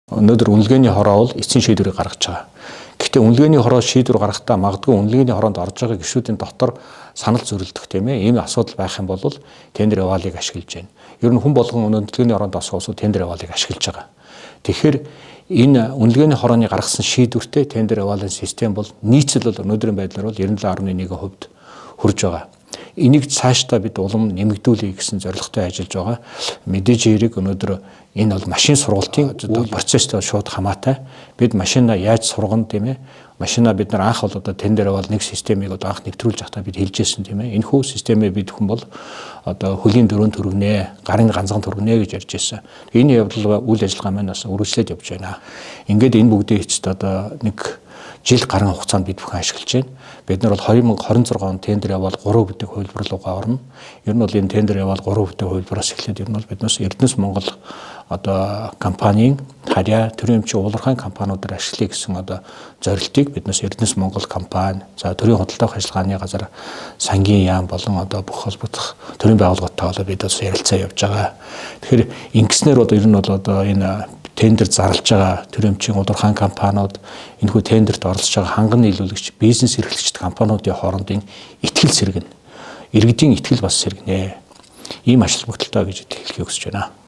Өнөөдөр үнэлгээний хороо бол эцсийн шийдвэрийг гаргаж байгаа. Гэхдээ үнэлгээний хороо шийдвэр гаргахдаа магадгүй үнэлгээний хороонд орж байгаа гишүүдийн дотор санал зөрөлдөх тийм ээ. Ийм асуудал байх юм бол тендер яваалыг ашиглаж байна. Ер нь хүн болгон үнэлгээний хороонд осгоосоо тендер яваалыг ашиглаж байгаа. Тэгэхээр энэ үнэлгээний хорооны гаргасан шийдвэртэй тендер яваалын систем бол нийцэл бол өнөөдрийн байдлаар бол 97.1% хүрж байгаа. Энийг цаашдаа бид улам нэмэгдүүлэе гэсэн зорилготой ажиллаж байгаа. Мэдээж хэрэг өнөөдөр энэ бол машин сургалтын процесстэй шууд хамаатай. Бид машинаа яаж сургана тийм ээ. Машинаа бид нар анх бол одоо тендер явал нэг системийг одоо анх нэвтрүүлж байхдаа бид хэлжсэн тийм ээ. Энэхүү системээ бид хүн бол одоо хөлийн дөрөв төргнээ, гарын ганцхан төргнээ гэж ярьж байсан. Энэ явдал үйл ажиллагаа маань бас үргэлжлээд явж байна. Ингээд энэ бүгдийг эцэст одоо нэг жил гарсан хугацаанд бид бүхэн ашиглаж байна. Бид нар бол 2026 он тендер явал 3 бүтээх хувилбар руугаа орно. Ер нь бол энэ тендер явал 3 бүтээх хувилбараас эхлээд ер нь бол биднээс Эрдэнэс Монгол одоо компанийн харьяа төрийн эмчийн уулархайн компаниудаар ашиглая гэсэн одоо зорилтыг биднээс Эрдэнэс Монгол компани, за төрийн худалдаа авах ажиллагааны газар, сангийн яам болон одоо бүх холбогдох төрийн байгууллагатайгаа бид бас ярилцаа явж байгаа. Тэгэхээр ингэснээр одоо ер нь бол одоо энэ тендер зарлж байгаа төрийн эмчийн уулархайн компаниуд, энэхүү тендерт оролцож байгаа ханган нийлүүлэгч, бизнес эрхлэгчид компаниудын хоорондын ихтгэл сэргэнэ. Иргэдийн ихтгэл бас сэргэнэ. Ийм ажил бүгдэлтэй гэж хэлхийг хүсэж байна.